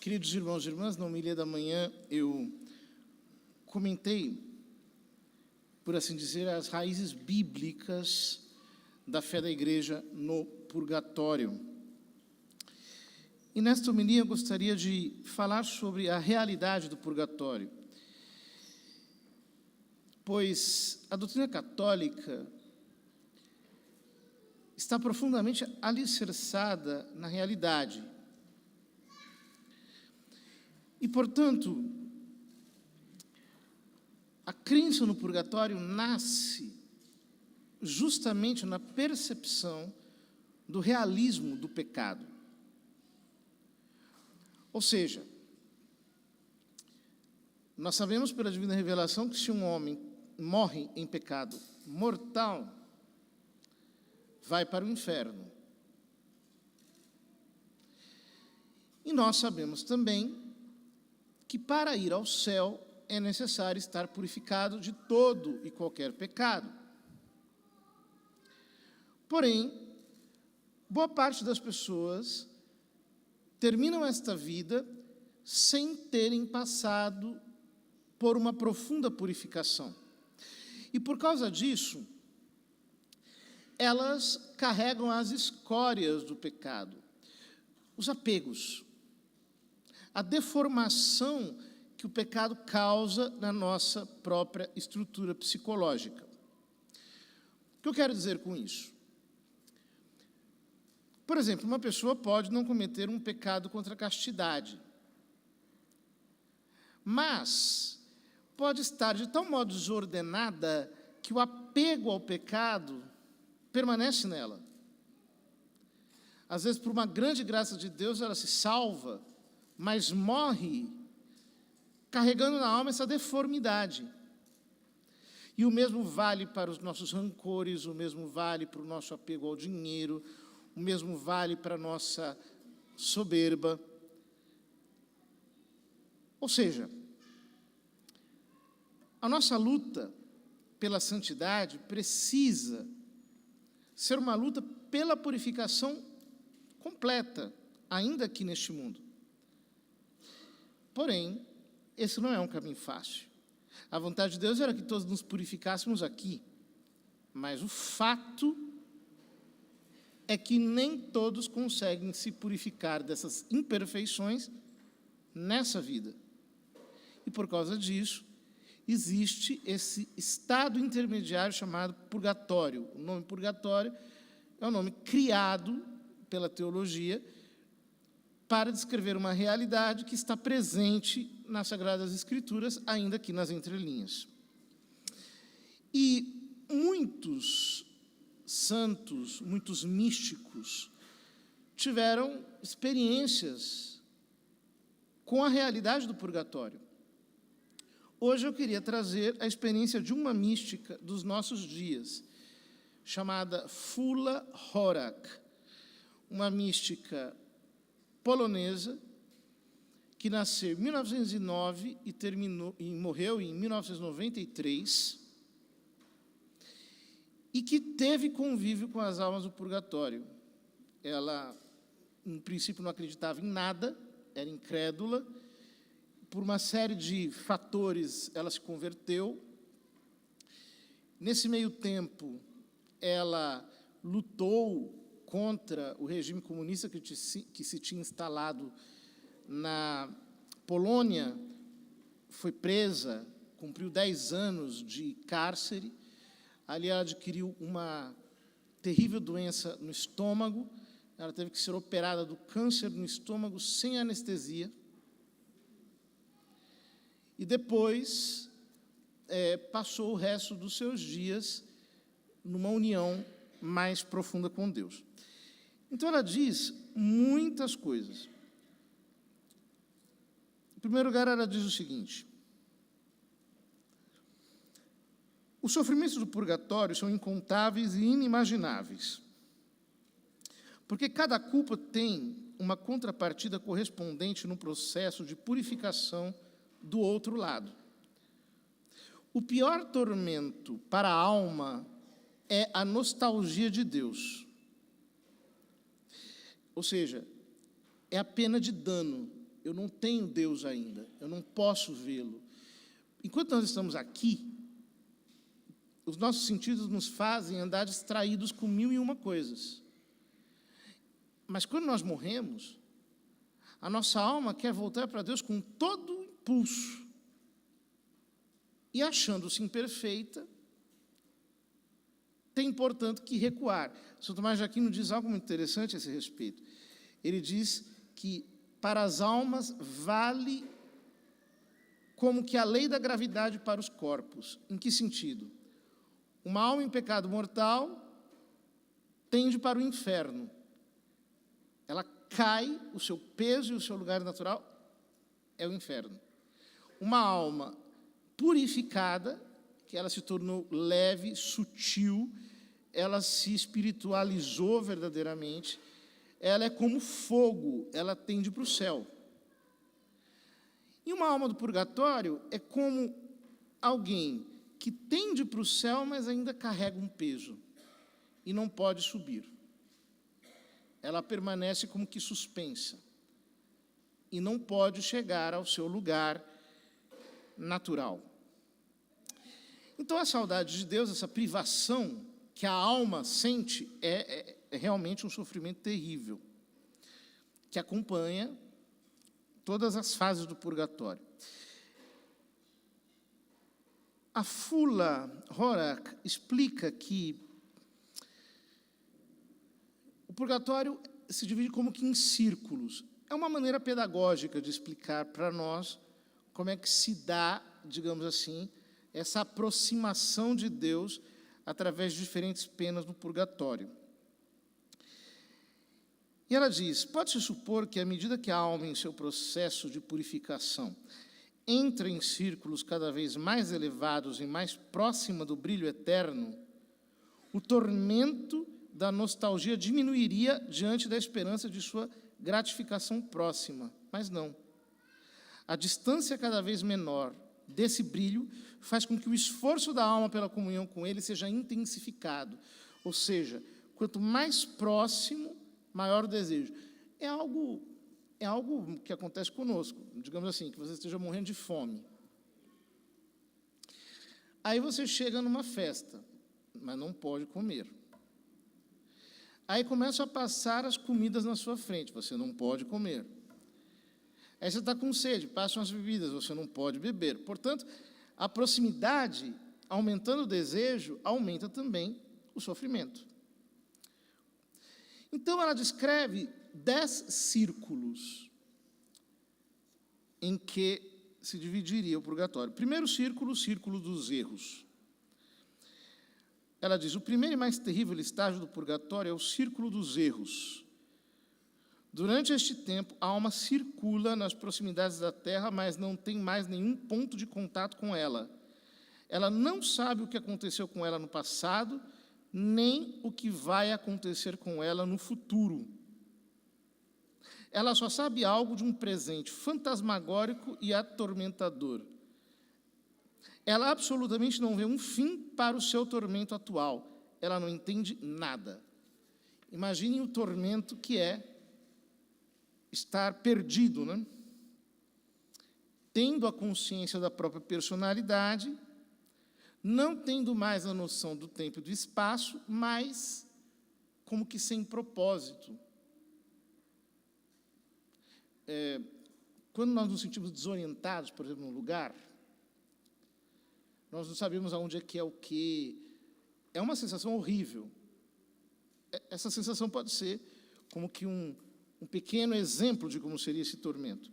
Queridos irmãos e irmãs, na homilia da manhã eu comentei, por assim dizer, as raízes bíblicas da fé da igreja no purgatório. E nesta homilia eu gostaria de falar sobre a realidade do purgatório, pois a doutrina católica está profundamente alicerçada na realidade. E, portanto, a crença no purgatório nasce justamente na percepção do realismo do pecado. Ou seja, nós sabemos pela divina revelação que se um homem morre em pecado mortal, vai para o inferno. E nós sabemos também que para ir ao céu é necessário estar purificado de todo e qualquer pecado. Porém, boa parte das pessoas terminam esta vida sem terem passado por uma profunda purificação. E por causa disso, elas carregam as escórias do pecado, os apegos, a deformação que o pecado causa na nossa própria estrutura psicológica. O que eu quero dizer com isso? Por exemplo, uma pessoa pode não cometer um pecado contra a castidade, mas pode estar de tal modo desordenada que o apego ao pecado permanece nela. Às vezes, por uma grande graça de Deus, ela se salva, mas morre carregando na alma essa deformidade. E o mesmo vale para os nossos rancores, o mesmo vale para o nosso apego ao dinheiro, o mesmo vale para a nossa soberba. Ou seja, a nossa luta pela santidade precisa ser uma luta pela purificação completa, ainda aqui neste mundo. Porém, esse não é um caminho fácil. A vontade de Deus era que todos nos purificássemos aqui, mas o fato é que nem todos conseguem se purificar dessas imperfeições nessa vida. E por causa disso, existe esse estado intermediário chamado purgatório. O nome purgatório é um nome criado pela teologia para descrever uma realidade que está presente nas Sagradas Escrituras, ainda aqui nas entrelinhas. E muitos santos, muitos místicos, tiveram experiências com a realidade do purgatório. Hoje eu queria trazer a experiência de uma mística dos nossos dias, chamada Fula Horak, uma mística polonesa que nasceu em 1909 e morreu em 1993, e que teve convívio com as almas do purgatório. Ela, no princípio, não acreditava em nada, era incrédula. Por uma série de fatores, ela se converteu. Nesse meio tempo, ela lutou contra o regime comunista que se tinha instalado na Polônia, foi presa, cumpriu 10 anos de cárcere. Ali ela adquiriu uma terrível doença no estômago, ela teve que ser operada do câncer no estômago sem anestesia. E depois passou o resto dos seus dias numa união mais profunda com Deus. Então ela diz muitas coisas. Em primeiro lugar, ela diz o seguinte: os sofrimentos do purgatório são incontáveis e inimagináveis, porque cada culpa tem uma contrapartida correspondente no processo de purificação do outro lado. O pior tormento para a alma é a nostalgia de Deus. Ou seja, é a pena de dano eu não tenho Deus ainda, eu não posso vê-lo. Enquanto nós estamos aqui, os nossos sentidos nos fazem andar distraídos com 1001 coisas. Mas quando nós morremos, a nossa alma quer voltar para Deus com todo o impulso. E achando-se imperfeita, tem, portanto, que recuar. São Tomás de Aquino diz algo muito interessante a esse respeito. Ele diz que para as almas vale como que a lei da gravidade para os corpos. Em que sentido? Uma alma em pecado mortal tende para o inferno. Ela cai, o seu peso e o seu lugar natural é o inferno. Uma alma purificada, que ela se tornou leve, sutil, ela se espiritualizou verdadeiramente, ela é como fogo, ela tende para o céu. E uma alma do purgatório é como alguém que tende para o céu, mas ainda carrega um peso e não pode subir. Ela permanece como que suspensa e não pode chegar ao seu lugar natural. Então, a saudade de Deus, essa privação que a alma sente, é realmente um sofrimento terrível, que acompanha todas as fases do purgatório. A Fula Horak explica que o purgatório se divide como que em círculos. É uma maneira pedagógica de explicar para nós como é que se dá, digamos assim, essa aproximação de Deus através de diferentes penas do purgatório. E ela diz, pode-se supor que à medida que a alma, em seu processo de purificação, entra em círculos cada vez mais elevados e mais próxima do brilho eterno, o tormento da nostalgia diminuiria diante da esperança de sua gratificação próxima. Mas não. A distância cada vez menor desse brilho faz com que o esforço da alma pela comunhão com ele seja intensificado. Ou seja, quanto mais próximo, maior o desejo. É algo que acontece conosco. Digamos assim, que você esteja morrendo de fome. Aí você chega numa festa, mas não pode comer. Aí começam a passar as comidas na sua frente, você não pode comer. Aí você está com sede, passam as bebidas, você não pode beber. Portanto, a proximidade, aumentando o desejo, aumenta também o sofrimento. Então, ela descreve 10 círculos em que se dividiria o purgatório. Primeiro círculo, o círculo dos erros. Ela diz, o primeiro e mais terrível estágio do purgatório é o círculo dos erros. Durante este tempo, a alma circula nas proximidades da terra, mas não tem mais nenhum ponto de contato com ela. Ela não sabe o que aconteceu com ela no passado, nem o que vai acontecer com ela no futuro. Ela só sabe algo de um presente fantasmagórico e atormentador. Ela absolutamente não vê um fim para o seu tormento atual. Ela não entende nada. Imaginem o tormento que é estar perdido, né? Tendo a consciência da própria personalidade, não tendo mais a noção do tempo e do espaço, mas como que sem propósito. Quando nós nos sentimos desorientados, por exemplo, num lugar, nós não sabemos aonde é que é o quê. É uma sensação horrível. Essa sensação pode ser como que um pequeno exemplo de como seria esse tormento.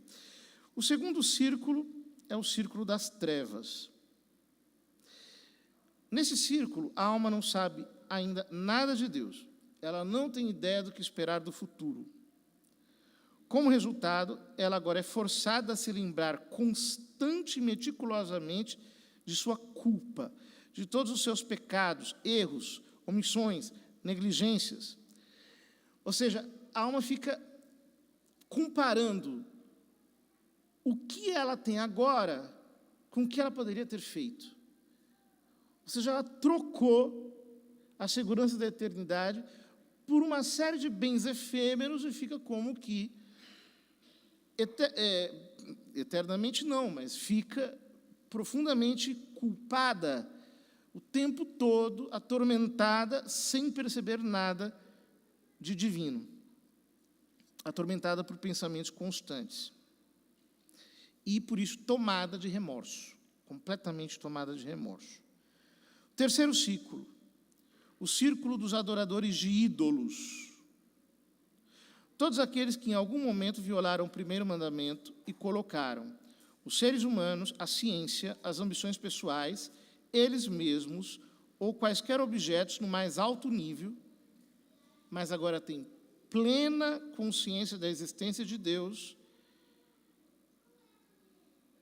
O segundo círculo é o círculo das trevas. Nesse círculo, a alma não sabe ainda nada de Deus. Ela não tem ideia do que esperar do futuro. Como resultado, ela agora é forçada a se lembrar constante e meticulosamente de sua culpa, de todos os seus pecados, erros, omissões, negligências. Ou seja, a alma fica comparando o que ela tem agora com o que ela poderia ter feito. Ou seja, ela trocou a segurança da eternidade por uma série de bens efêmeros e fica como que eternamente não, mas fica profundamente culpada o tempo todo, atormentada, sem perceber nada de divino, atormentada por pensamentos constantes. E, por isso, tomada de remorso, completamente tomada de remorso. Terceiro círculo, o círculo dos adoradores de ídolos. Todos aqueles que em algum momento violaram o primeiro mandamento e colocaram os seres humanos, a ciência, as ambições pessoais, eles mesmos ou quaisquer objetos no mais alto nível, mas agora têm plena consciência da existência de Deus,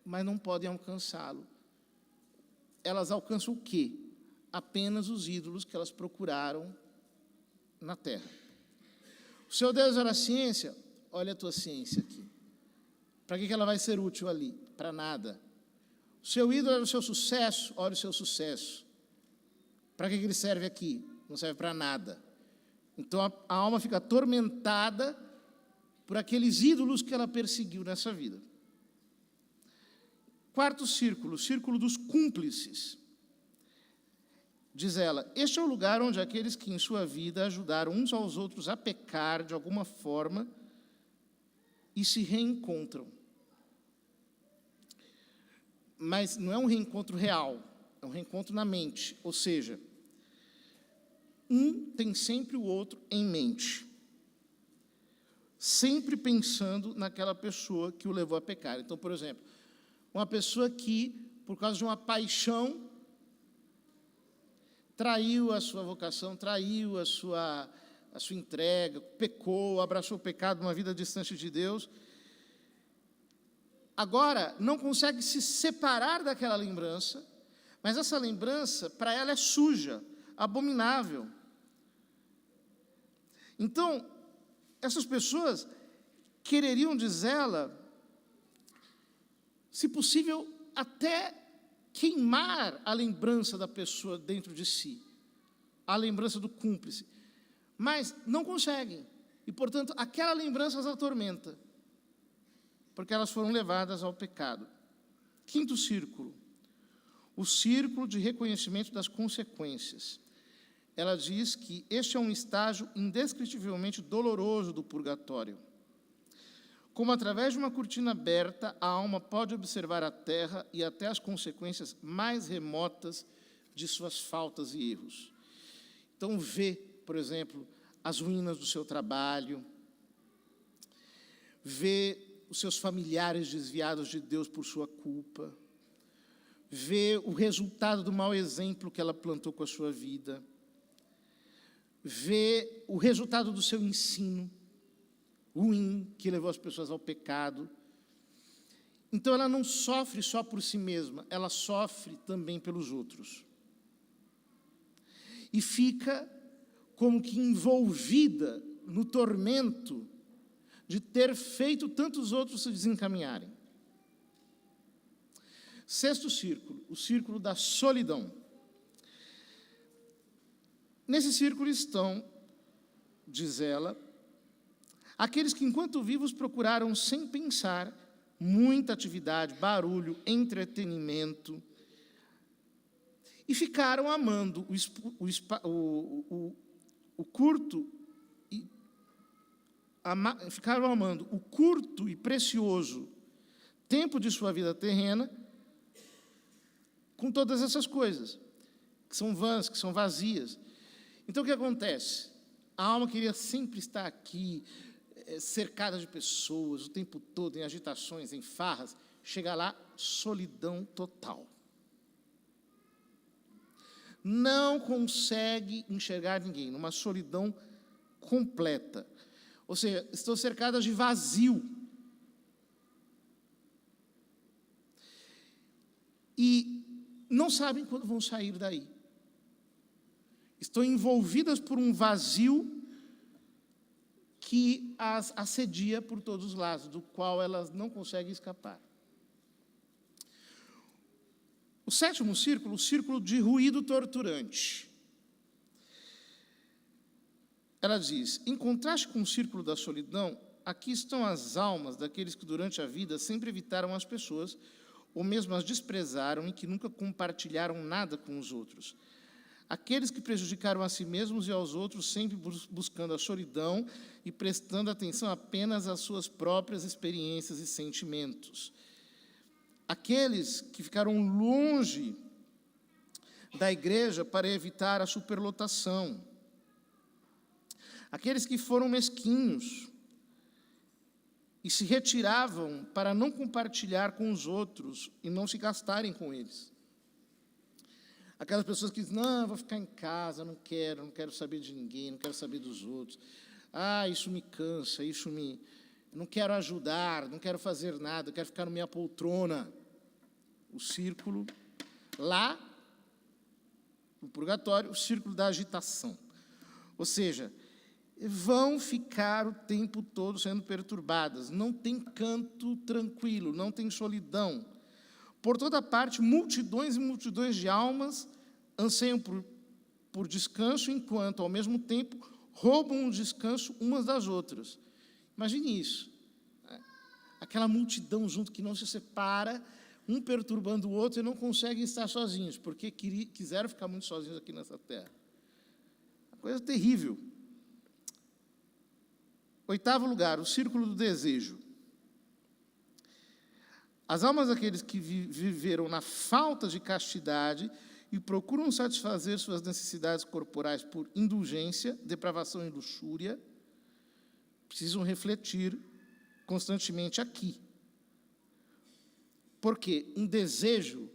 mas não podem alcançá-lo. Elas alcançam o quê? Apenas os ídolos que elas procuraram na terra. O seu Deus era a ciência? Olha a tua ciência aqui. Para que ela vai ser útil ali? Para nada. O seu ídolo era o seu sucesso? Olha o seu sucesso. Para que ele serve aqui? Não serve para nada. Então a alma fica atormentada por aqueles ídolos que ela perseguiu nessa vida. Quarto círculo, o círculo dos cúmplices. Diz ela, este é o lugar onde aqueles que em sua vida ajudaram uns aos outros a pecar de alguma forma e se reencontram. Mas não é um reencontro real, é um reencontro na mente, ou seja, um tem sempre o outro em mente, sempre pensando naquela pessoa que o levou a pecar. Então, por exemplo, uma pessoa que, por causa de uma paixão, traiu a sua vocação, traiu a sua entrega, pecou, abraçou o pecado, uma vida distante de Deus, agora não consegue se separar daquela lembrança, mas essa lembrança, para ela, é suja, abominável. Então, essas pessoas quereriam, diz ela, se possível, até queimar a lembrança da pessoa dentro de si, a lembrança do cúmplice, mas não conseguem, e, portanto, aquela lembrança as atormenta, porque elas foram levadas ao pecado. Quinto círculo, o círculo de reconhecimento das consequências. Ela diz que este é um estágio indescritivelmente doloroso do purgatório. Como através de uma cortina aberta, a alma pode observar a terra e até as consequências mais remotas de suas faltas e erros. Então, vê, por exemplo, as ruínas do seu trabalho, vê os seus familiares desviados de Deus por sua culpa, vê o resultado do mau exemplo que ela plantou com a sua vida, vê o resultado do seu ensino ruim, que levou as pessoas ao pecado. Então, ela não sofre só por si mesma, ela sofre também pelos outros. E fica como que envolvida no tormento de ter feito tantos outros se desencaminharem. Sexto círculo, o círculo da solidão. Nesse círculo estão, diz ela, aqueles que, enquanto vivos, procuraram, sem pensar, muita atividade, barulho, entretenimento, e ficaram amando ficaram amando o curto e precioso tempo de sua vida terrena com todas essas coisas, que são vãs, que são vazias. Então, o que acontece? A alma queria sempre estar aqui, cercada de pessoas, o tempo todo, em agitações, em farras. Chega lá, solidão total. Não consegue enxergar ninguém, numa solidão completa. Ou seja, estão cercadas de vazio. E não sabem quando vão sair daí. Estão envolvidas por um vazio que as assedia por todos os lados, do qual elas não conseguem escapar. O sétimo círculo, o círculo de ruído torturante. Ela diz, em contraste com o círculo da solidão, aqui estão as almas daqueles que durante a vida sempre evitaram as pessoas, ou mesmo as desprezaram e que nunca compartilharam nada com os outros. Aqueles que prejudicaram a si mesmos e aos outros, sempre buscando a solidão e prestando atenção apenas às suas próprias experiências e sentimentos. Aqueles que ficaram longe da igreja para evitar a superlotação. Aqueles que foram mesquinhos e se retiravam para não compartilhar com os outros e não se gastarem com eles. Aquelas pessoas que dizem, não, eu vou ficar em casa, não quero saber de ninguém, não quero saber dos outros. Isso me cansa, não quero ajudar, não quero fazer nada, eu quero ficar na minha poltrona. O círculo, lá, no purgatório, o círculo da agitação. Ou seja, vão ficar o tempo todo sendo perturbadas, não tem canto tranquilo, não tem solidão. Por toda parte, multidões e multidões de almas anseiam por descanso, enquanto, ao mesmo tempo, roubam o descanso umas das outras. Imagine isso. Aquela multidão junto que não se separa, um perturbando o outro e não conseguem estar sozinhos, porque quiseram ficar muito sozinhos aqui nessa terra. Uma coisa terrível. 8º lugar, o círculo do desejo. As almas daqueles que viveram na falta de castidade e procuram satisfazer suas necessidades corporais por indulgência, depravação e luxúria, precisam refletir constantemente aqui. Porque um desejo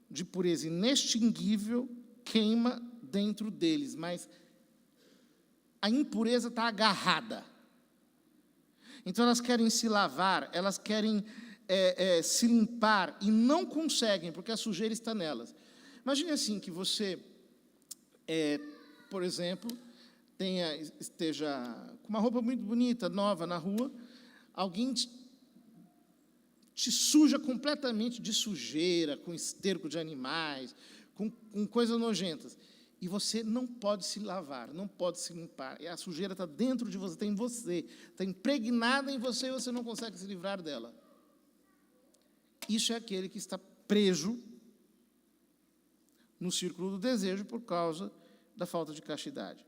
de pureza inextinguível queima dentro deles, mas a impureza está agarrada. Então, elas querem se lavar, elas querem se limpar e não conseguem, porque a sujeira está nelas. Imagine assim, que você, por exemplo, esteja com uma roupa muito bonita, nova, na rua, alguém te suja completamente de sujeira, com esterco de animais, com coisas nojentas. E você não pode se lavar, não pode se limpar. E a sujeira está dentro de você, está em você, está impregnada em você e você não consegue se livrar dela. Isso é aquele que está preso no círculo do desejo por causa da falta de castidade.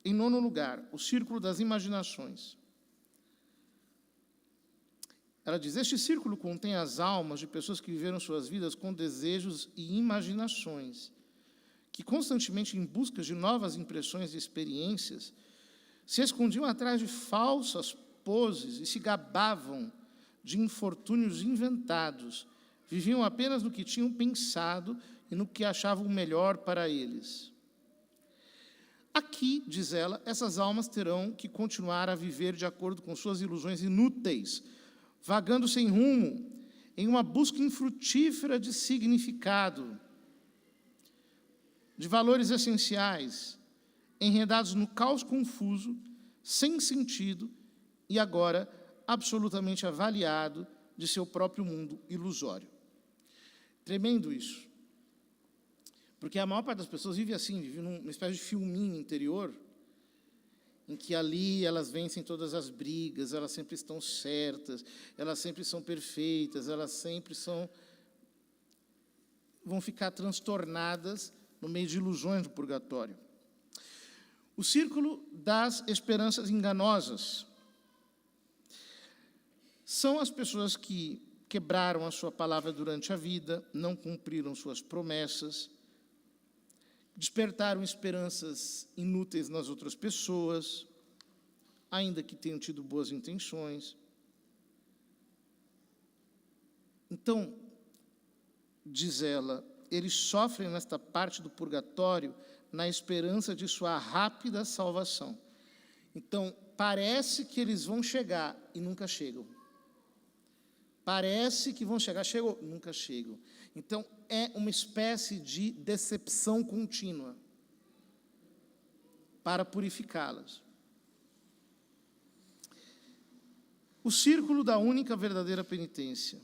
Em 9º lugar, o círculo das imaginações. Ela diz, este círculo contém as almas de pessoas que viveram suas vidas com desejos e imaginações, que constantemente, em busca de novas impressões e experiências, se escondiam atrás de falsas poses e se gabavam de infortúnios inventados, viviam apenas no que tinham pensado e no que achavam melhor para eles. Aqui, diz ela, essas almas terão que continuar a viver de acordo com suas ilusões inúteis, vagando sem rumo, em uma busca infrutífera de significado, de valores essenciais, enredados no caos confuso, sem sentido e agora absolutamente avaliado de seu próprio mundo ilusório. Tremendo isso. Porque a maior parte das pessoas vive assim, vive numa espécie de filminho interior, em que ali elas vencem todas as brigas, elas sempre estão certas, elas sempre são perfeitas, elas sempre vão ficar transtornadas no meio de ilusões do purgatório. O círculo das esperanças enganosas. São as pessoas que quebraram a sua palavra durante a vida, não cumpriram suas promessas, despertaram esperanças inúteis nas outras pessoas, ainda que tenham tido boas intenções. Então, diz ela, eles sofrem nesta parte do purgatório na esperança de sua rápida salvação. Então, parece que eles vão chegar e nunca chegam. Parece que vão chegar, chegou, nunca chegam. Então, é uma espécie de decepção contínua para purificá-las. O círculo da única verdadeira penitência.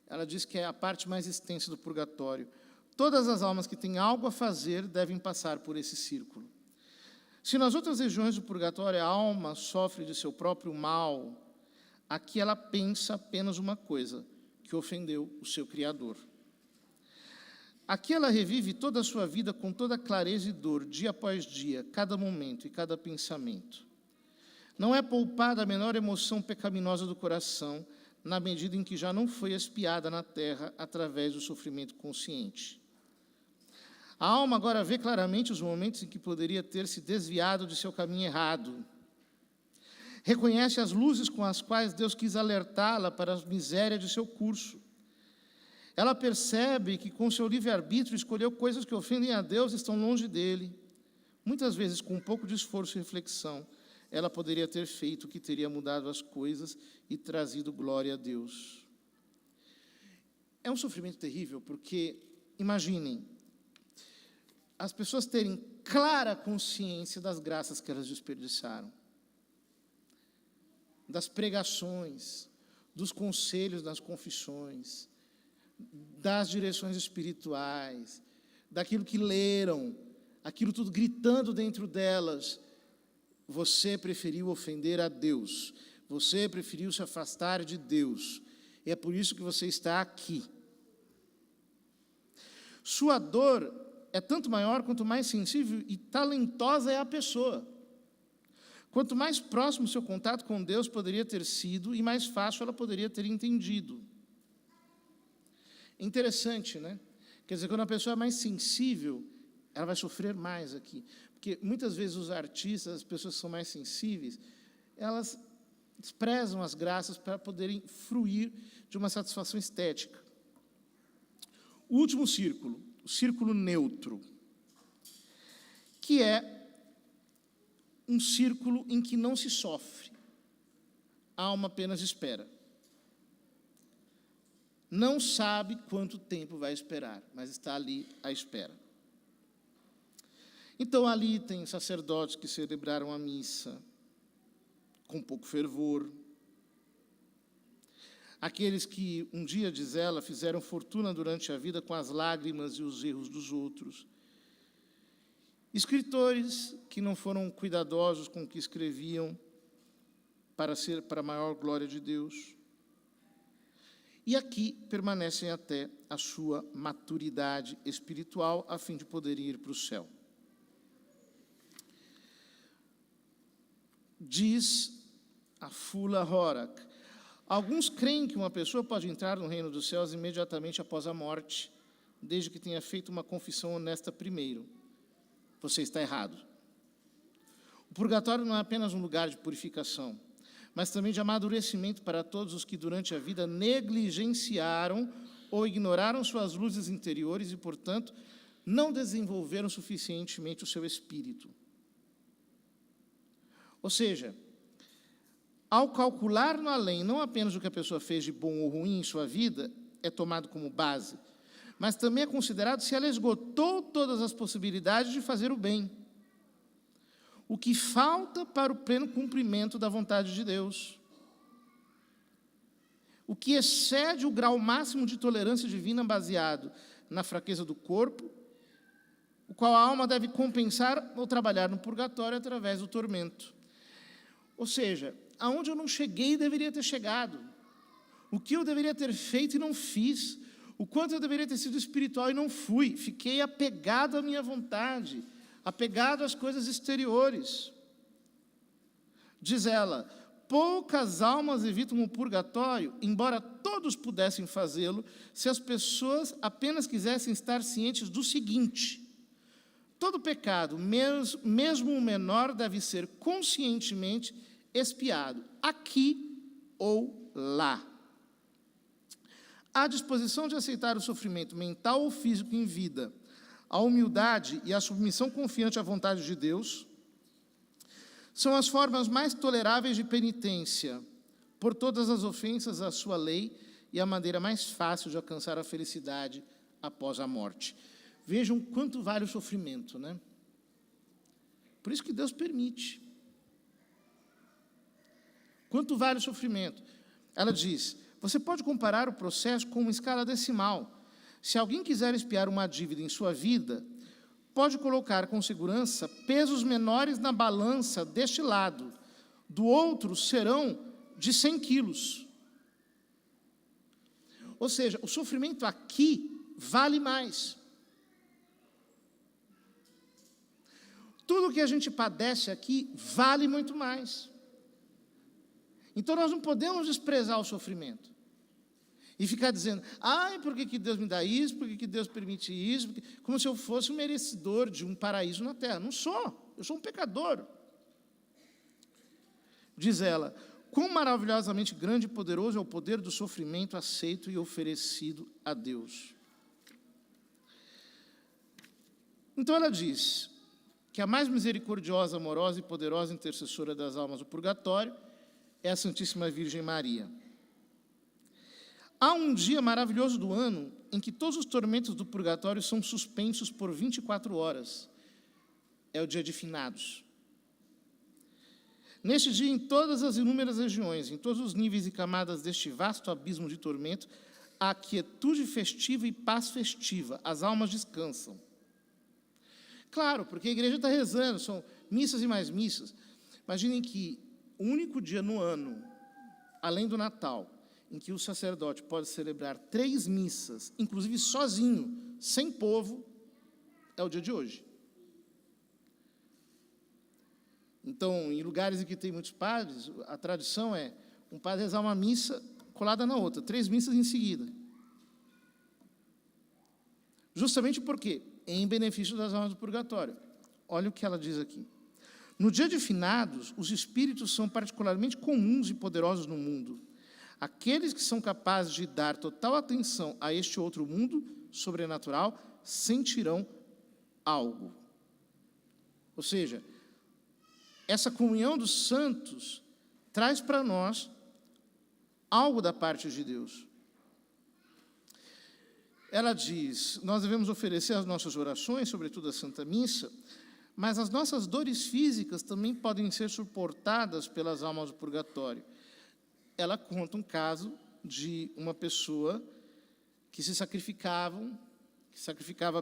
Ela diz que é a parte mais extensa do purgatório. Todas as almas que têm algo a fazer devem passar por esse círculo. Se nas outras regiões do purgatório a alma sofre de seu próprio mal, aqui ela pensa apenas uma coisa, que ofendeu o seu Criador. Aqui ela revive toda a sua vida com toda clareza e dor, dia após dia, cada momento e cada pensamento. Não é poupada a menor emoção pecaminosa do coração, na medida em que já não foi expiada na terra através do sofrimento consciente. A alma agora vê claramente os momentos em que poderia ter se desviado de seu caminho errado. Reconhece as luzes com as quais Deus quis alertá-la para a miséria de seu curso. Ela percebe que com seu livre-arbítrio escolheu coisas que ofendem a Deus e estão longe dele. Muitas vezes, com um pouco de esforço e reflexão, ela poderia ter feito o que teria mudado as coisas e trazido glória a Deus. É um sofrimento terrível, porque, imaginem, as pessoas terem clara consciência das graças que elas desperdiçaram, das pregações, dos conselhos das confissões, das direções espirituais, daquilo que leram, aquilo tudo gritando dentro delas. Você preferiu ofender a Deus, você preferiu se afastar de Deus, e é por isso que você está aqui. Sua dor é tanto maior quanto mais sensível e talentosa é a pessoa. Quanto mais próximo o seu contato com Deus poderia ter sido, e mais fácil ela poderia ter entendido. Interessante, né? Quer dizer, quando a pessoa é mais sensível, ela vai sofrer mais aqui. Porque muitas vezes os artistas, as pessoas que são mais sensíveis, elas desprezam as graças para poderem fruir de uma satisfação estética. O último círculo, o círculo neutro, que é um círculo em que não se sofre, a alma apenas espera. Não sabe quanto tempo vai esperar, mas está ali à espera. Então, ali tem sacerdotes que celebraram a missa com pouco fervor. Aqueles que, um dia, diz ela, fizeram fortuna durante a vida com as lágrimas e os erros dos outros. Escritores que não foram cuidadosos com o que escreviam para a maior glória de Deus. E aqui permanecem até a sua maturidade espiritual, a fim de poderem ir para o céu. Diz a Fula Horak: alguns creem que uma pessoa pode entrar no reino dos céus imediatamente após a morte, desde que tenha feito uma confissão honesta primeiro. Você está errado. O purgatório não é apenas um lugar de purificação, mas também de amadurecimento para todos os que durante a vida negligenciaram ou ignoraram suas luzes interiores e, portanto, não desenvolveram suficientemente o seu espírito. Ou seja, ao calcular no além não apenas o que a pessoa fez de bom ou ruim em sua vida, é tomado como base, mas também é considerado se ela esgotou todas as possibilidades de fazer o bem. O que falta para o pleno cumprimento da vontade de Deus. O que excede o grau máximo de tolerância divina baseado na fraqueza do corpo, o qual a alma deve compensar ou trabalhar no purgatório através do tormento. Ou seja, aonde eu não cheguei deveria ter chegado. O que eu deveria ter feito e não fiz. O quanto eu deveria ter sido espiritual e não fui. Fiquei apegado à minha vontade, apegado às coisas exteriores. Diz ela: poucas almas evitam o purgatório, embora todos pudessem fazê-lo, se as pessoas apenas quisessem estar cientes do seguinte: todo pecado, mesmo o menor, deve ser conscientemente expiado, aqui ou lá. A disposição de aceitar o sofrimento mental ou físico em vida, a humildade e a submissão confiante à vontade de Deus, são as formas mais toleráveis de penitência por todas as ofensas à sua lei e a maneira mais fácil de alcançar a felicidade após a morte. Vejam quanto vale o sofrimento, né? Por isso que Deus permite. Quanto vale o sofrimento? Ela diz: você pode comparar o processo com uma escala decimal. Se alguém quiser expiar uma dívida em sua vida, pode colocar com segurança pesos menores na balança deste lado, do outro serão de 100 quilos. Ou seja, o sofrimento aqui vale mais. Tudo que a gente padece aqui vale muito mais. Então nós não podemos desprezar o sofrimento. E ficar dizendo, por que Deus me dá isso? Por que Deus permite isso? Como se eu fosse um merecedor de um paraíso na terra. Não sou, eu sou um pecador. Diz ela, quão maravilhosamente grande e poderoso é o poder do sofrimento aceito e oferecido a Deus. Então ela diz que a mais misericordiosa, amorosa e poderosa intercessora das almas do purgatório é a Santíssima Virgem Maria. Há um dia maravilhoso do ano em que todos os tormentos do purgatório são suspensos por 24 horas. É o dia de finados. Neste dia, em todas as inúmeras regiões, em todos os níveis e camadas deste vasto abismo de tormento, há quietude festiva e paz festiva. As almas descansam. Claro, porque a igreja está rezando, são missas e mais missas. Imaginem que o único dia no ano, além do Natal, em que o sacerdote pode celebrar 3 missas, inclusive sozinho, sem povo, é o dia de hoje. Então, em lugares em que tem muitos padres, a tradição é um padre rezar uma missa colada na outra, 3 missas em seguida. Justamente porque, em benefício das almas do purgatório. Olha o que ela diz aqui. No dia de finados, os espíritos são particularmente comuns e poderosos no mundo. Aqueles que são capazes de dar total atenção a este outro mundo sobrenatural sentirão algo. Ou seja, essa comunhão dos santos traz para nós algo da parte de Deus. Ela diz, nós devemos oferecer as nossas orações, sobretudo a Santa Missa, mas as nossas dores físicas também podem ser suportadas pelas almas do purgatório. Ela conta um caso de uma pessoa que se sacrificava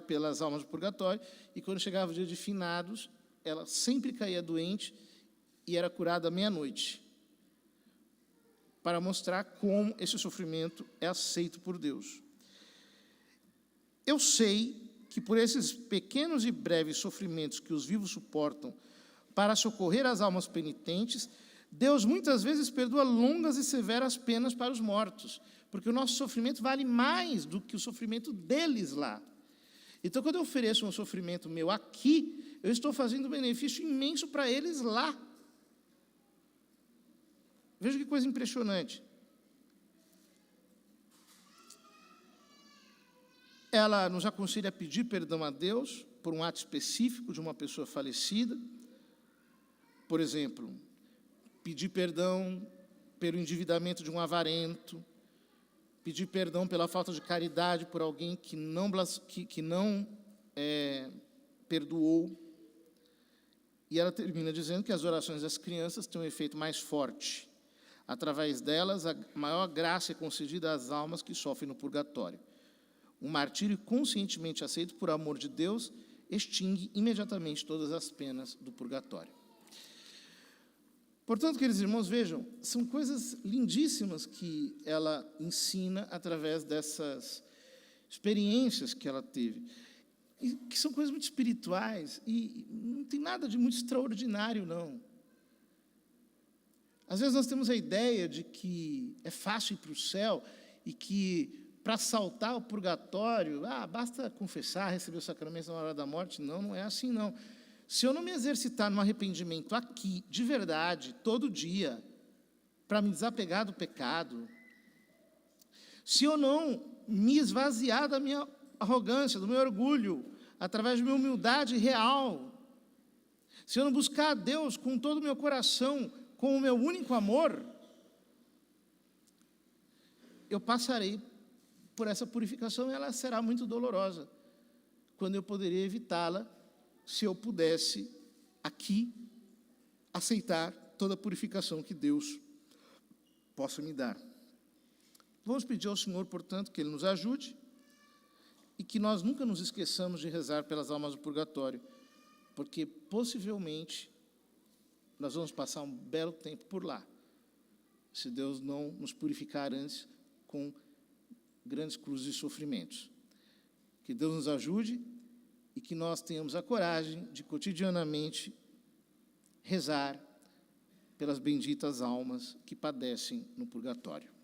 pelas almas do purgatório, e quando chegava o dia de finados, ela sempre caía doente e era curada à meia-noite, para mostrar como esse sofrimento é aceito por Deus. Eu sei que por esses pequenos e breves sofrimentos que os vivos suportam para socorrer as almas penitentes, Deus muitas vezes perdoa longas e severas penas para os mortos, porque o nosso sofrimento vale mais do que o sofrimento deles lá. Então, quando eu ofereço um sofrimento meu aqui, eu estou fazendo um benefício imenso para eles lá. Veja que coisa impressionante. Ela nos aconselha a pedir perdão a Deus por um ato específico de uma pessoa falecida. Por exemplo, pedir perdão pelo endividamento de um avarento, pedir perdão pela falta de caridade por alguém que não perdoou. E ela termina dizendo que as orações das crianças têm um efeito mais forte. Através delas, a maior graça é concedida às almas que sofrem no purgatório. Um martírio conscientemente aceito por amor de Deus extingue imediatamente todas as penas do purgatório. Portanto, queridos irmãos, vejam, são coisas lindíssimas que ela ensina através dessas experiências que ela teve, e que são coisas muito espirituais, e não tem nada de muito extraordinário, não. Às vezes nós temos a ideia de que é fácil ir para o céu, e que para saltar o purgatório, basta confessar, receber o sacramento na hora da morte. Não, não é assim, não. Se eu não me exercitar no arrependimento aqui, de verdade, todo dia, para me desapegar do pecado, se eu não me esvaziar da minha arrogância, do meu orgulho, através de minha humildade real, se eu não buscar a Deus com todo o meu coração, com o meu único amor, eu passarei por essa purificação, e ela será muito dolorosa, quando eu poderia evitá-la, se eu pudesse, aqui, aceitar toda a purificação que Deus possa me dar. Vamos pedir ao Senhor, portanto, que Ele nos ajude, e que nós nunca nos esqueçamos de rezar pelas almas do purgatório, porque possivelmente nós vamos passar um belo tempo por lá, se Deus não nos purificar antes com grandes cruzes de sofrimentos. Que Deus nos ajude e que nós tenhamos a coragem de cotidianamente rezar pelas benditas almas que padecem no purgatório.